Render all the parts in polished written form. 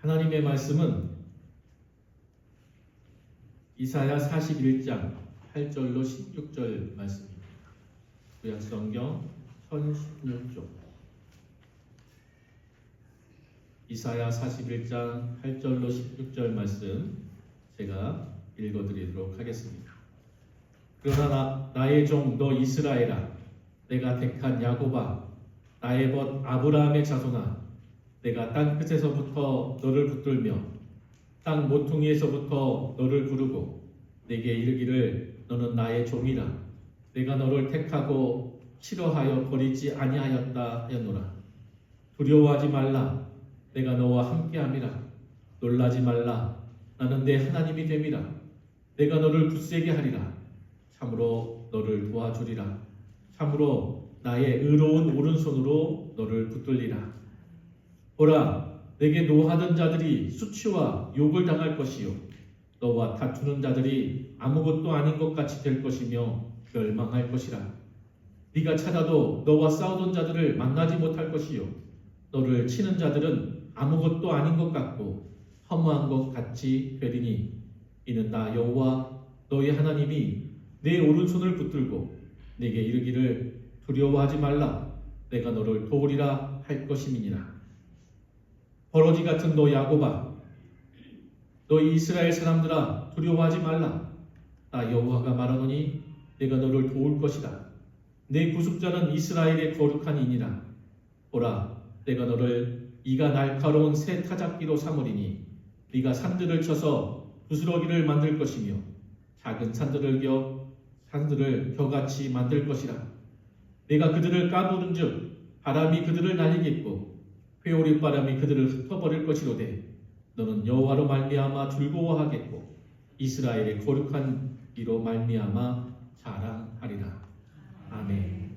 하나님의 말씀은 이사야 41장 8절로 16절 말씀입니다. 구약성경 1016쪽 이사야 41장 8절로 16절 말씀 제가 읽어드리도록 하겠습니다. 그러나 나의 종 너 이스라엘아, 내가 택한 야곱아, 나의 벗 아브라함의 자손아, 내가 땅 끝에서부터 너를 붙들며 땅 모퉁이에서부터 너를 부르고 내게 이르기를 너는 나의 종이라. 내가 너를 택하고 싫어하여 버리지 아니하였다 하였노라. 두려워하지 말라. 내가 너와 함께함이라. 놀라지 말라. 나는 내 하나님이 됨이라. 내가 너를 굳세게 하리라. 참으로 너를 도와주리라. 참으로 나의 의로운 오른손으로 너를 붙들리라. 보라, 내게 노하던 자들이 수치와 욕을 당할 것이요 너와 다투는 자들이 아무것도 아닌 것 같이 될 것이며 멸망할 것이라. 네가 찾아도 너와 싸우던 자들을 만나지 못할 것이요 너를 치는 자들은 아무것도 아닌 것 같고 허무한 것 같이 되리니 이는 나 여호와 너의 하나님이 내 오른손을 붙들고 네게 이르기를 두려워하지 말라. 내가 너를 도우리라 할 것임이니라. 버러지 같은 너 야곱아, 너 이스라엘 사람들아, 두려워하지 말라. 나 여호와가 말하노니 내가 너를 도울 것이다. 내 구속자는 이스라엘의 거룩한 이니라. 보라, 내가 너를 이가 날카로운 새 타작기로 삼으리니 네가 산들을 쳐서 부스러기를 만들 것이며 작은 산들을 겨같이 만들 것이라. 내가 그들을 까부른즉 바람이 그들을 날리겠고 회오리 바람이 그들을 흩어버릴 것이로되 너는 여호와로 말미암아 즐거워하겠고 이스라엘의 거룩한 이로 말미암아 자랑하리라. 아멘.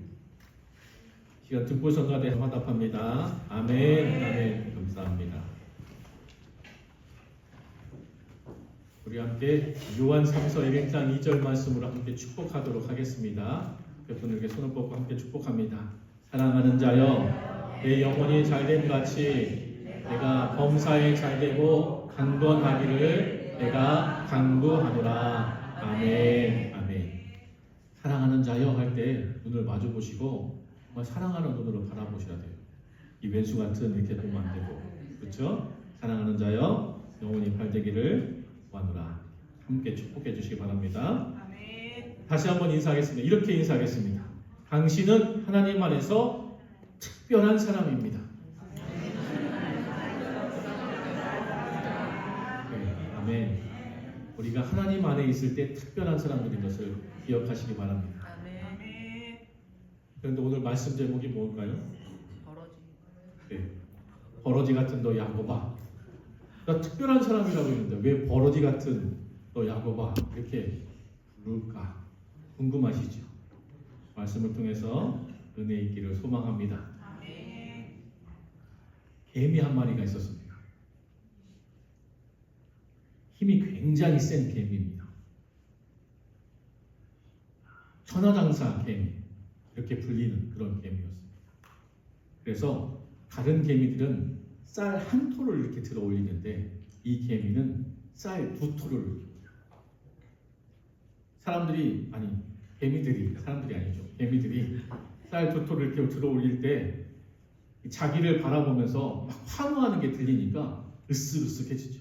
시간 듣고 성가대 화답합니다. 아멘. 아멘. 감사합니다. 우리 함께 요한 3서 1장 2절 말씀으로 함께 축복하도록 하겠습니다. 여러분에게 손을 뻗고 함께 축복합니다. 사랑하는 자여, 내 영혼이 잘됨 같이 내가 범사에 잘되고 강건하기를 내가 강구하노라. 아멘. 아멘. 사랑하는 자여 할 때 눈을 마주 보시고 정말 사랑하는 눈으로 바라보셔야 돼요. 이 왼수 같은 이렇게 보면 안 되고, 그렇죠? 사랑하는 자여 영혼이 발되기를 구하노라. 함께 축복해 주시기 바랍니다. 아멘. 다시 한번 인사하겠습니다. 이렇게 인사하겠습니다. 당신은 하나님 안에서 특별한 사람입니다. 네, 아멘. 우리가 하나님 안에 있을 때 특별한 사람들인 것을 기억하시기 바랍니다. 아멘. 그런데 오늘 말씀 제목이 뭘까요? 버러지. 네, 버러지 같은 너 야곱아. 나 특별한 사람이라고 했는데 왜 버러지 같은 너 야곱아 이렇게 부를까? 궁금하시죠? 말씀을 통해서 은혜 있기를 소망합니다. 아멘. 개미 한 마리가 있었습니다. 힘이 굉장히 센 개미입니다. 천하장사 개미 이렇게 불리는 그런 개미였습니다. 그래서 다른 개미들은 쌀 한 톨을 이렇게 들어 올리는데 이 개미는 쌀 두 톨을 개미들이 쌀 두 톨을 이렇게 들어 올릴 때 자기를 바라보면서 막 환호하는 게 들리니까 으쓱으쓱해지죠.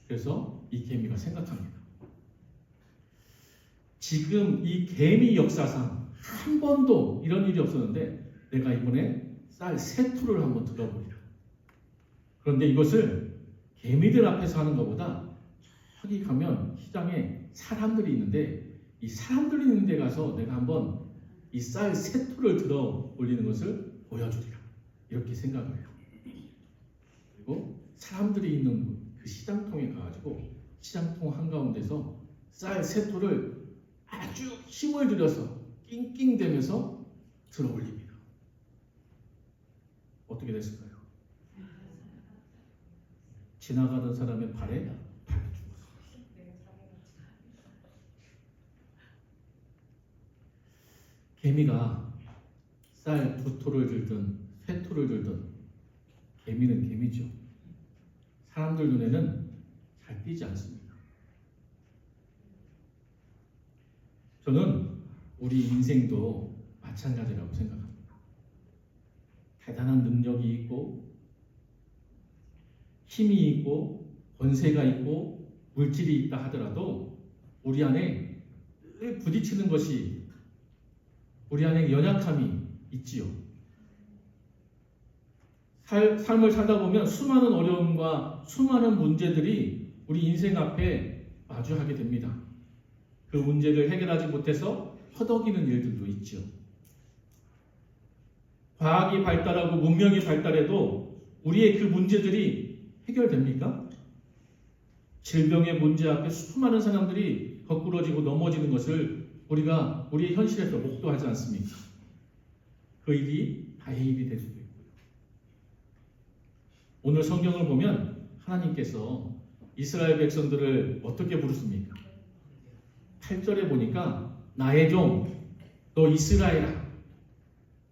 그래서 이 개미가 생각합니다. 지금 이 개미 역사상 한 번도 이런 일이 없었는데 내가 이번에 쌀 세 톨을 한번 들어보리라. 그런데 이것을 개미들 앞에서 하는 것보다 저기 가면 시장에 사람들이 있는데 이 사람들이 있는 데 가서 내가 한번 이 쌀 세 톨을 들어 올리는 것을 보여주리라. 이렇게 생각을 해요. 그리고 사람들이 있는 그 시장통에 가가지고 시장통 한가운데서 쌀 세 톨을 아주 힘을 들여서 낑낑대면서 들어 올립니다. 어떻게 됐을까요? 지나가던 사람의 발에 밟혀 죽었어요. 개미가 쌀 두 톨을 들든 세 톨을 들든 개미는 개미죠. 사람들 눈에는 잘 띄지 않습니다. 저는 우리 인생도 마찬가지라고 생각합니다. 대단한 능력이 있고 힘이 있고 권세가 있고 물질이 있다 하더라도 우리 안에 늘 부딪히는 것이 우리 안에 연약함이 있지요. 삶을 살다 보면 수많은 어려움과 수많은 문제들이 우리 인생 앞에 마주하게 됩니다. 그 문제를 해결하지 못해서 허덕이는 일들도 있죠. 과학이 발달하고 문명이 발달해도 우리의 그 문제들이 해결됩니까? 질병의 문제 앞에 수많은 사람들이 거꾸러지고 넘어지는 것을 우리가 우리의 현실에서 목도하지 않습니까? 그 일이 다의 일이 될 수도 있고요. 오늘 성경을 보면 하나님께서 이스라엘 백성들을 어떻게 부르십니까? 8절에 보니까 나의 종 너 이스라엘아,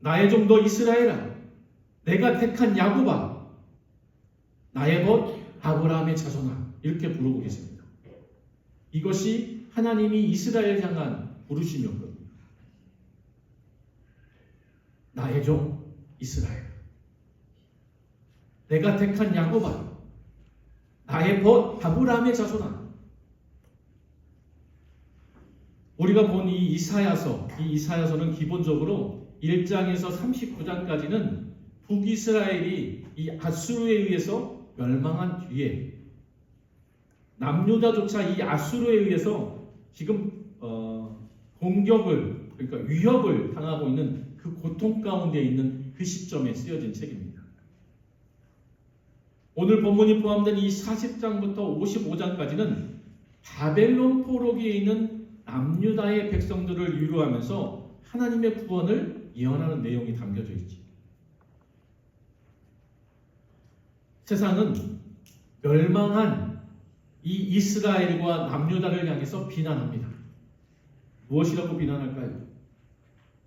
나의 종 너 이스라엘아, 내가 택한 야곱아, 나의 벗 아브라함의 자손아, 이렇게 부르고 계십니다. 이것이 하나님이 이스라엘 향한 부르심이었거든요. 나의 종 이스라엘, 내가 택한 야곱아, 나의 벗 아브라함의 자손아. 우리가 본 이 이사야서는 기본적으로 1장에서 39장까지는 북이스라엘이 이 아수르에 의해서 멸망한 뒤에 남유다조차 이 아수르에 의해서 지금 공격을, 그러니까 위협을 당하고 있는 그 고통 가운데 있는 그 시점에 쓰여진 책입니다. 오늘 본문이 포함된 이 40장부터 55장까지는 바벨론 포로기에 있는 남유다의 백성들을 위로하면서 하나님의 구원을 예언하는 내용이 담겨져 있지. 세상은 멸망한 이 이스라엘과 남유다를 향해서 비난합니다. 무엇이라고 비난할까요?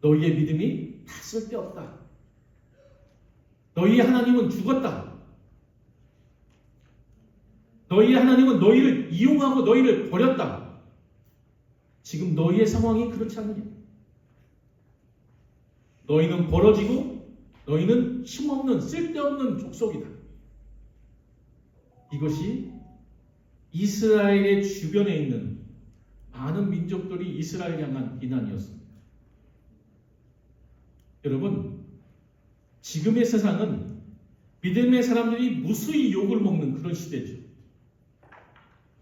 너희의 믿음이 다 쓸데없다. 너희의 하나님은 죽었다. 너희의 하나님은 너희를 이용하고 너희를 버렸다. 지금 너희의 상황이 그렇지 않느냐? 너희는 벌어지고 너희는 힘없는 쓸데없는 족속이다. 이것이 이스라엘의 주변에 있는 많은 민족들이 이스라엘 향한 비난이었습니다. 여러분, 지금의 세상은 믿음의 사람들이 무수히 욕을 먹는 그런 시대죠.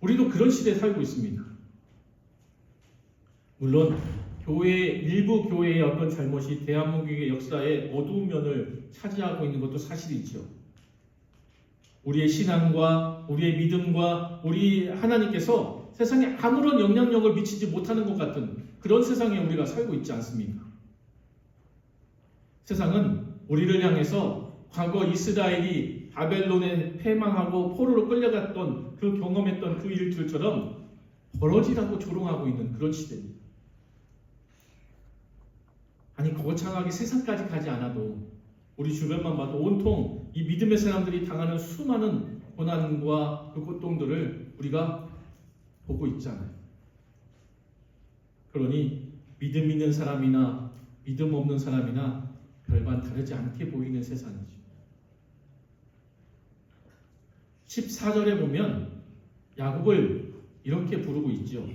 우리도 그런 시대에 살고 있습니다. 물론 일부 교회의 어떤 잘못이 대한민국의 역사의 어두운 면을 차지하고 있는 것도 사실이죠. 우리의 신앙과 우리의 믿음과 우리 하나님께서 세상에 아무런 영향력을 미치지 못하는 것 같은 그런 세상에 우리가 살고 있지 않습니까? 세상은 우리를 향해서 과거 이스라엘이 바벨론에 패망하고 포로로 끌려갔던 그 경험했던 그 일들처럼 벌어지라고 조롱하고 있는 그런 시대입니다. 아니 거창하게 세상까지 가지 않아도 우리 주변만 봐도 온통 이 믿음의 사람들이 당하는 수많은 고난과 그 고통들을 우리가 보고 있잖아요. 그러니 믿음 있는 사람이나 믿음 없는 사람이나 별반 다르지 않게 보이는 세상이죠. 14절에 보면 야곱을 이렇게 부르고 있죠.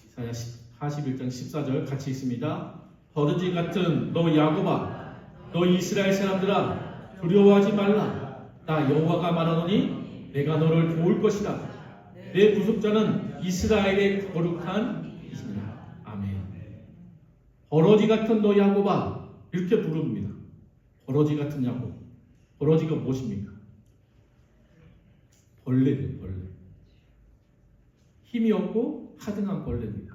이사야 41장 14절 같이 읽습니다. 버르지 같은 너 야곱아, 너 이스라엘 사람들아, 두려워하지 말라. 나 여호와가 말하노니 내가 너를 도울 것이다. 내 구속자는 이스라엘의 거룩한 이시니라. 아멘. 버러지 같은 너 야곱아, 이렇게 부릅니다. 버러지 같은 야곱. 버러지가 무엇입니까? 벌레예요, 벌레. 힘이 없고 하등한 벌레입니다.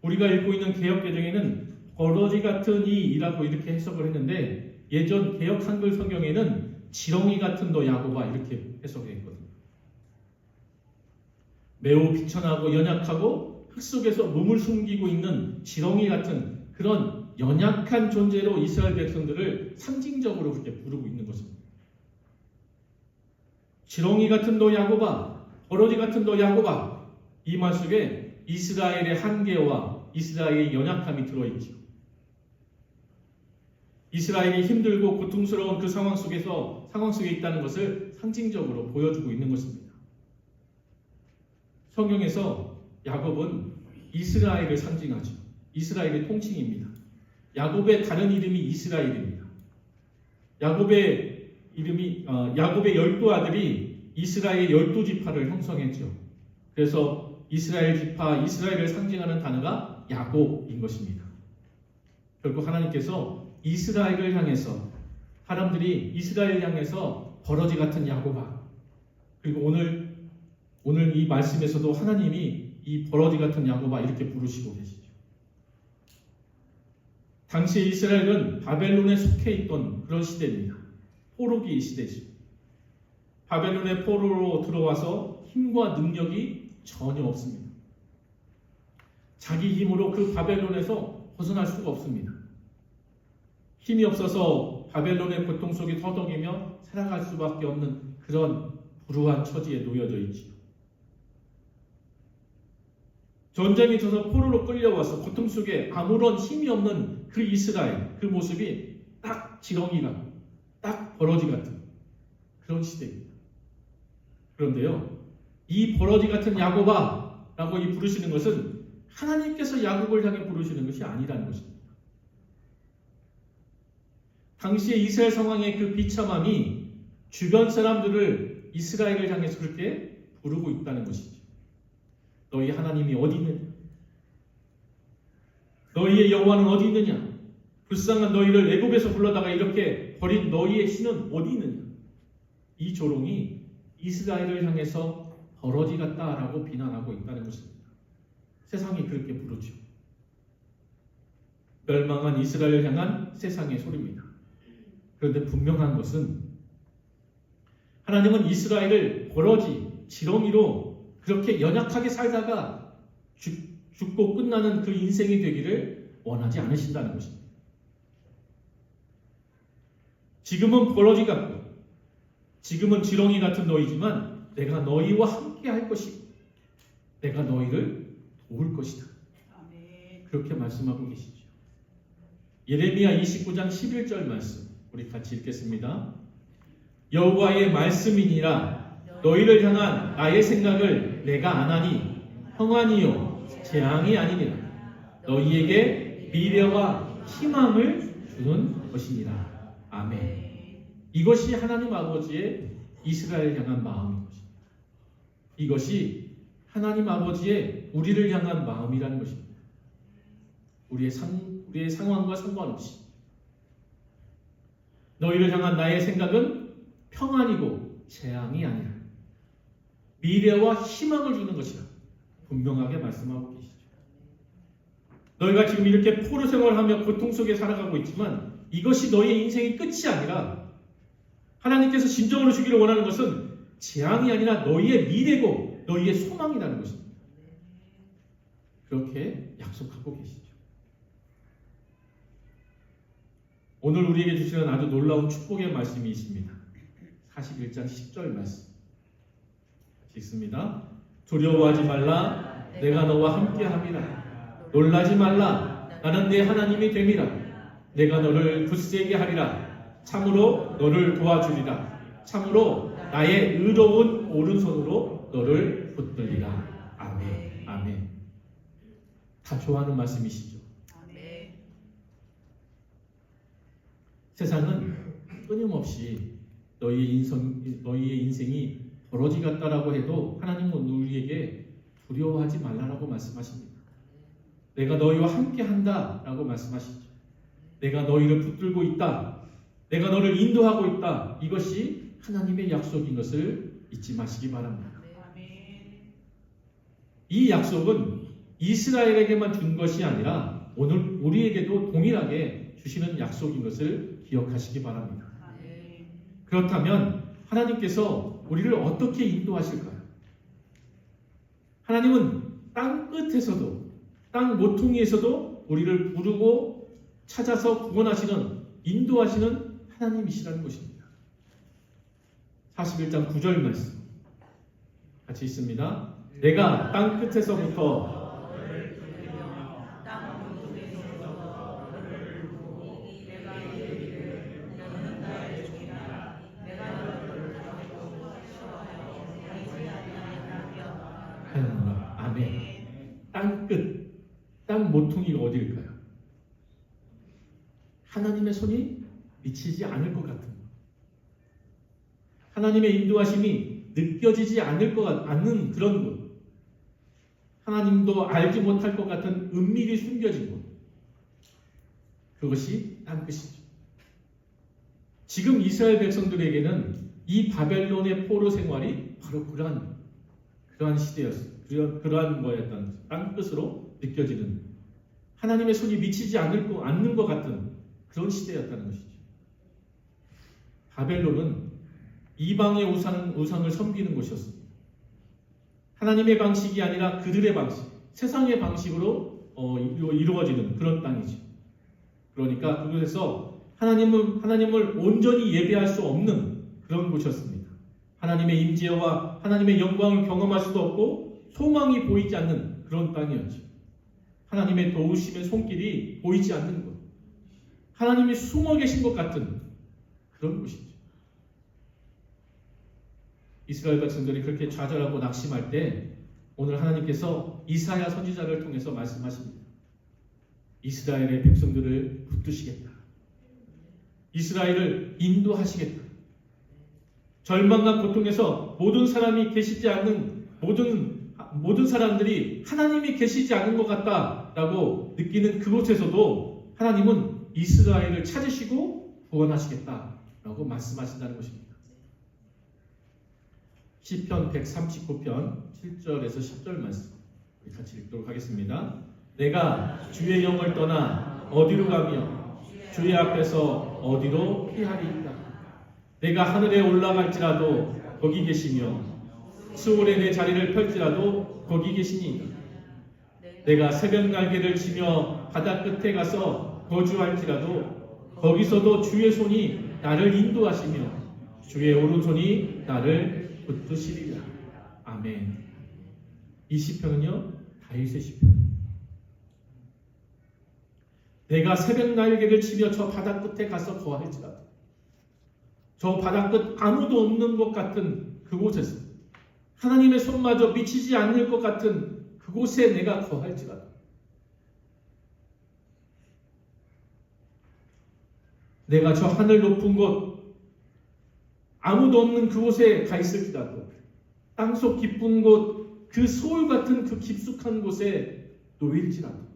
우리가 읽고 있는 개역개정에는 버러지 같은 이라고 이렇게 해석을 했는데 예전 개역 한글 성경에는 지렁이 같은 너 야곱아 이렇게 해석했거든요. 매우 비천하고 연약하고 흙 속에서 몸을 숨기고 있는 지렁이 같은 그런 연약한 존재로 이스라엘 백성들을 상징적으로 그렇게 부르고 있는 것입니다. 지렁이 같은 너 야곱아, 버러지 같은 너 야곱아. 이 말 속에 이스라엘의 한계와 이스라엘의 연약함이 들어있죠. 이스라엘이 힘들고 고통스러운 그 상황 속에 있다는 것을 상징적으로 보여주고 있는 것입니다. 성경에서 야곱은 이스라엘을 상징하죠. 이스라엘의 통칭입니다. 야곱의 다른 이름이 이스라엘입니다. 야곱의 12 아들이 이스라엘의 12지파를 형성했죠. 그래서 이스라엘 지파, 이스라엘을 상징하는 단어가 야곱인 것입니다. 결국 하나님께서 이스라엘을 향해서, 사람들이 이스라엘을 향해서 버러지 같은 야곱아, 그리고 오늘 이 말씀에서도 하나님이 이 버러지 같은 야곱아 이렇게 부르시고 계시죠. 당시 이스라엘은 바벨론에 속해 있던 그런 시대입니다. 포로기 시대죠. 바벨론의 포로로 들어와서 힘과 능력이 전혀 없습니다. 자기 힘으로 그 바벨론에서 벗어날 수가 없습니다. 힘이 없어서 바벨론의 고통 속에 터덕이며 살아갈 수밖에 없는 그런 불우한 처지에 놓여져 있지요. 전쟁에 져서 포로로 끌려와서 고통 속에 아무런 힘이 없는 그 이스라엘, 그 모습이 딱 지렁이가, 딱 버러지 같은 그런 시대입니다. 그런데요, 이 버러지 같은 야곱아 라고 이 부르시는 것은 하나님께서 야곱을 향해 부르시는 것이 아니라는 것입니다. 당시의 이스라엘 상황의 그 비참함이 주변 사람들을 이스라엘을 향해서 그렇게 부르고 있다는 것이죠. 너희 하나님이 어디 있느냐? 너희의 여호와는 어디 있느냐? 불쌍한 너희를 애굽에서 불러다가 이렇게 버린 너희의 신은 어디 있느냐? 이 조롱이 이스라엘을 향해서 버러지 같다라고 비난하고 있다는 것입니다. 세상이 그렇게 부르죠. 멸망한 이스라엘을 향한 세상의 소리입니다. 그런데 분명한 것은 하나님은 이스라엘을 버러지, 지렁이로 그렇게 연약하게 살다가 죽고 끝나는 그 인생이 되기를 원하지 않으신다는 것입니다. 지금은 버러지 같고 지금은 지렁이 같은 너희지만 내가 너희와 함께 할 것이고 내가 너희를 도울 것이다. 그렇게 말씀하고 계시죠. 예레미야 29장 11절 말씀 우리 같이 읽겠습니다. 여호와의 말씀이니라 너희를 향한 나의 생각을 내가 아나니 평안이요 재앙이 아니니라 너희에게 미래와 희망을 주는 것이니라. 아멘. 이것이 하나님 아버지의 이스라엘 향한 마음인 것입니다. 이것이 하나님 아버지의 우리를 향한 마음이라는 것입니다. 우리의 상황과 상관없이 너희를 향한 나의 생각은 평안이고 재앙이 아니라 미래와 희망을 주는 것이라 분명하게 말씀하고 계시죠. 너희가 지금 이렇게 포로 생활하며 고통 속에 살아가고 있지만 이것이 너희의 인생의 끝이 아니라 하나님께서 진정으로 주기를 원하는 것은 재앙이 아니라 너희의 미래고 너희의 소망이라는 것입니다. 그렇게 약속하고 계시죠. 오늘 우리에게 주시는 아주 놀라운 축복의 말씀이 있습니다. 41장 10절 말씀 읽습니다. 두려워하지 말라 내가 너와 함께함이라 놀라지 말라 나는 네 하나님이 됨이라 내가 너를 굳세게 하리라 참으로 너를 도와주리라 참으로 나의 의로운 오른손으로 너를 붙들리라. 아멘. 아멘. 다 좋아하는 말씀이시죠. 아멘. 세상은 끊임없이 너희의 인생이 버러지 같다라고 해도 하나님은 우리에게 두려워하지 말라라고 말씀하십니다. 내가 너희와 함께 한다라고 말씀하시죠. 내가 너희를 붙들고 있다. 내가 너를 인도하고 있다. 이것이 하나님의 약속인 것을 잊지 마시기 바랍니다. 아멘. 이 약속은 이스라엘에게만 준 것이 아니라 오늘 우리에게도 동일하게 주시는 약속인 것을 기억하시기 바랍니다. 아멘. 그렇다면 하나님께서 우리를 어떻게 인도하실까요? 하나님은 땅 끝에서도 땅 모퉁이에서도 우리를 부르고 찾아서 구원하시는 인도하시는 하나님이시라는 것입니다. 41장 9절 말씀 같이 있습니다. 내가 땅 끝에서부터 하였노라. 아멘. 땅 끝, 땅 모퉁이가 어디일까요? 하나님의 손이 미치지 않을 것 같은, 하나님의 인도하심이 느껴지지 않을 것 않는 그런 곳, 하나님도 알지 못할 것 같은 은밀히 숨겨진 곳, 그것이 땅끝이죠. 지금 이스라엘 백성들에게는 이 바벨론의 포로 생활이 바로 그러한 시대였어요. 그러한 거였던 땅끝으로 느껴지는, 하나님의 손이 미치지 않는 것 같은 그런 시대였다는 것이죠. 바벨론은 이방의 우상을 섬기는 곳이었습니다. 하나님의 방식이 아니라 그들의 방식, 세상의 방식으로 이루어지는 그런 땅이죠. 그러니까 그곳에서 하나님을 온전히 예배할 수 없는 그런 곳이었습니다. 하나님의 임재와 하나님의 영광을 경험할 수도 없고 소망이 보이지 않는 그런 땅이었죠. 하나님의 도우심의 손길이 보이지 않는 곳, 하나님이 숨어 계신 것 같은 그런 곳이죠. 이스라엘 백성들이 그렇게 좌절하고 낙심할 때 오늘 하나님께서 이사야 선지자를 통해서 말씀하십니다. 이스라엘의 백성들을 붙드시겠다. 이스라엘을 인도하시겠다. 절망과 고통에서 모든 사람이 계시지 않는 모든 사람들이 하나님이 계시지 않은 것 같다라고 느끼는 그곳에서도 하나님은 이스라엘을 찾으시고 구원하시겠다라고 말씀하신다는 것입니다. 시편 139편 7절에서 10절 말씀 우리 같이 읽도록 하겠습니다. 내가 주의 영을 떠나 어디로 가며 주의 앞에서 어디로 피하리이까. 내가 하늘에 올라갈지라도 거기 계시며 수월에 내 자리를 펼지라도 거기 계시니이다. 내가 새벽 날개를 치며 바다 끝에 가서 거주할지라도 거기서도 주의 손이 나를 인도하시며 주의 오른손이 나를 붙드시리라. 아멘. 이 시편은요, 다윗의 시편. 내가 새벽 날개를 치며 저 바다 끝에 가서 거할지라도, 저 바다 끝 아무도 없는 것 같은 그곳에서, 하나님의 손마저 미치지 않을 것 같은 그곳에 내가 거할지라도, 내가 저 하늘 높은 곳 아무도 없는 그곳에 가 있을지라도, 땅속 깊은 곳 그 소울 같은 그 깊숙한 곳에 놓일지라도,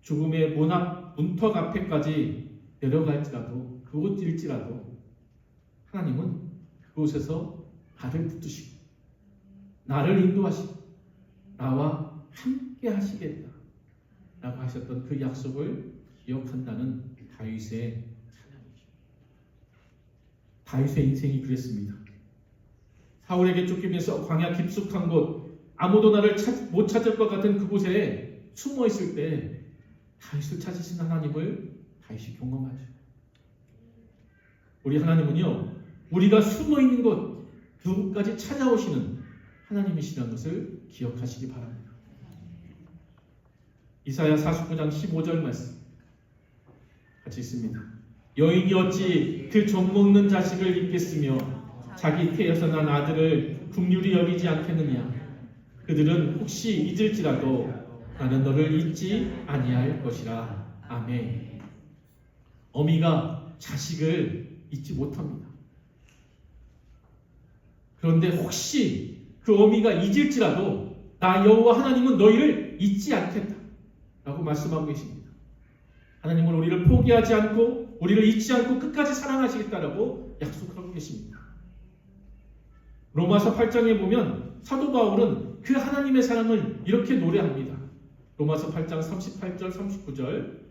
죽음의 문턱 앞에까지 내려갈지라도, 그곳일지라도 하나님은 그곳에서 나를 붙드시고 나를 인도하시고 나와 함께 하시겠다 라고 하셨던 그 약속을 기억한다는 다윗의 찬양이죠. 다윗의 인생이 그랬습니다. 사울에게 쫓기면서 광야 깊숙한 곳, 아무도 나를 못 찾을 것 같은 그곳에 숨어 있을 때 다윗을 찾으신 하나님을 다윗이 경험하죠. 우리 하나님은요, 우리가 숨어 있는 곳 그곳까지 찾아오시는 하나님이시라는 것을 기억하시기 바랍니다. 이사야 49장 15절 말씀 같이 있습니다. 여인이 어찌 그 젖 먹는 자식을 잊겠으며 자기 태에서 난 아들을 긍휼히 여기지 않겠느냐. 그들은 혹시 잊을지라도 나는 너를 잊지 아니할 것이라. 아멘. 어미가 자식을 잊지 못합니다. 그런데 혹시 그 어미가 잊을지라도 나 여호와 하나님은 너희를 잊지 않겠다 라고 말씀하고 계십니다. 하나님은 우리를 포기하지 않고 우리를 잊지 않고 끝까지 사랑하시겠다라고 약속하고 계십니다. 로마서 8장에 보면 사도 바울은 그 하나님의 사랑을 이렇게 노래합니다. 로마서 8장 38절 39절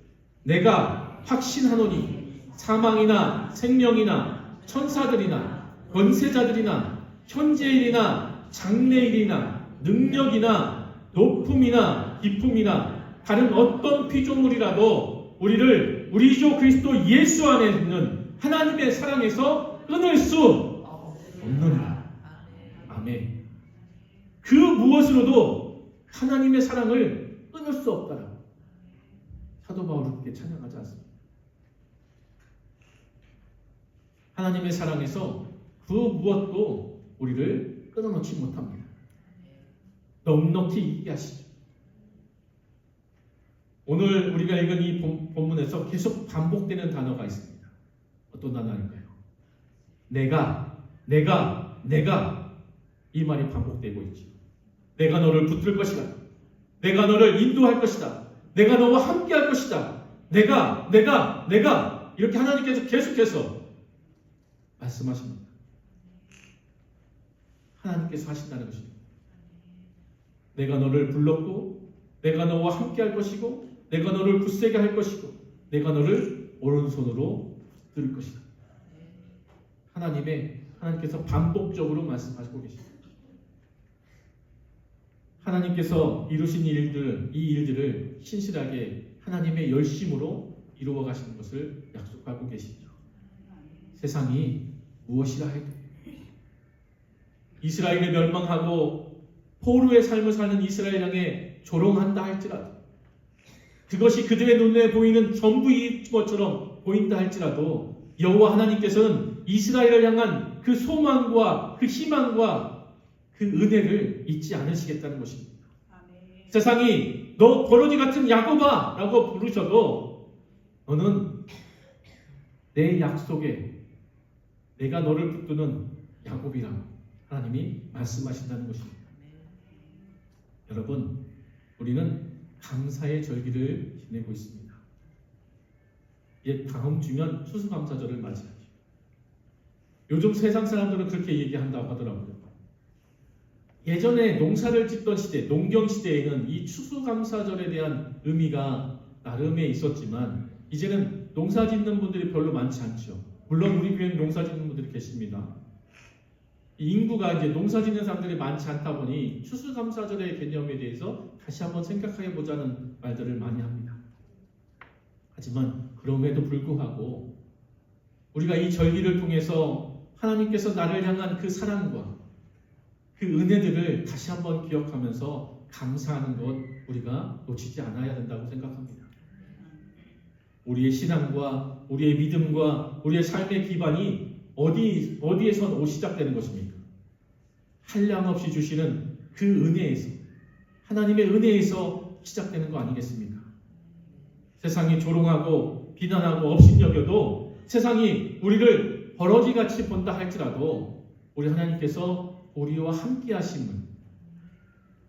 내가 확신하노니 사망이나 생명이나 천사들이나 권세자들이나 현재일이나 장래일이나 능력이나 높음이나 깊음이나 다른 어떤 피조물이라도 우리를 우리 주 그리스도 예수 안에 있는 하나님의 사랑에서 끊을 수 마음에 그 무엇으로도 하나님의 사랑을 끊을 수 없다라고 사도 바울은 그렇게 찬양하지 않습니다. 하나님의 사랑에서 그 무엇도 우리를 끊어놓지 못합니다. 넉넉히 이기게 하시죠. 오늘 우리가 읽은 이 본문에서 계속 반복되는 단어가 있습니다. 어떤 단어일까요? 내가 이 말이 반복되고 있죠. 내가 너를 붙들 것이다. 내가 너를 인도할 것이다. 내가 너와 함께 할 것이다. 내가 이렇게 하나님께서 계속해서 말씀하십니다. 하나님께서 하신다는 것입니다. 내가 너를 불렀고 내가 너와 함께 할 것이고 내가 너를 굳세게 할 것이고 내가 너를 오른손으로 붙들 것이다. 하나님께서 반복적으로 말씀하시고 계십니다. 하나님께서 이루신 이 일들을 신실하게 하나님의 열심으로 이루어 가시는 것을 약속하고 계시죠. 세상이 무엇이라 해도 이스라엘을 멸망하고 포로의 삶을 사는 이스라엘 향해 조롱한다 할지라도 그것이 그들의 눈에 보이는 전부인 것처럼 보인다 할지라도 여호와 하나님께서는 이스라엘을 향한 그 소망과 그 희망과 그 은혜를 잊지 않으시겠다는 것입니다. 아멘. 세상이 너 버러지 같은 야곱아 라고 부르셔도 너는 내 약속에 내가 너를 붙드는 야곱이라 하나님이 말씀하신다는 것입니다. 여러분, 우리는 감사의 절기를 지내고 있습니다. 이제 다음 주면 추수감사절을 맞이하죠. 요즘 세상 사람들은 그렇게 얘기한다고 하더라고요. 예전에 농사를 짓던 시대, 농경 시대에는 이 추수감사절에 대한 의미가 나름에 있었지만 이제는 농사 짓는 분들이 별로 많지 않죠. 물론 우리 교회는 농사 짓는 분들이 계십니다. 인구가 이제 농사 짓는 사람들이 많지 않다 보니 추수감사절의 개념에 대해서 다시 한번 생각해 보자는 말들을 많이 합니다. 하지만 그럼에도 불구하고 우리가 이 절기를 통해서 하나님께서 나를 향한 그 사랑과 그 은혜들을 다시 한번 기억하면서 감사하는 것 우리가 놓치지 않아야 된다고 생각합니다. 우리의 신앙과 우리의 믿음과 우리의 삶의 기반이 어디에서 시작되는 것입니까? 한량없이 주시는 그 은혜에서, 하나님의 은혜에서 시작되는 거 아니겠습니까? 세상이 조롱하고 비난하고 업신여겨도 세상이 우리를 버러지같이 본다 할지라도 우리 하나님께서 우리와 함께 하심을,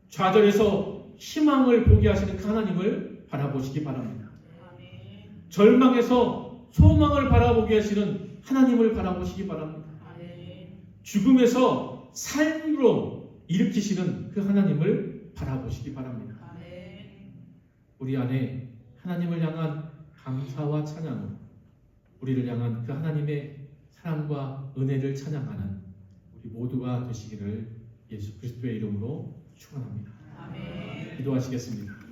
좌절에서 희망을 보게 하시는 그 하나님을 바라보시기 바랍니다. 아멘. 절망에서 소망을 바라보게 하시는 하나님을 바라보시기 바랍니다. 아멘. 죽음에서 삶으로 일으키시는 그 하나님을 바라보시기 바랍니다. 아멘. 우리 안에 하나님을 향한 감사와 찬양으로 우리를 향한 그 하나님의 사랑과 은혜를 찬양하는 우리 모두가 되시기를 예수 그리스도의 이름으로 축원합니다. 아멘. 기도하시겠습니다.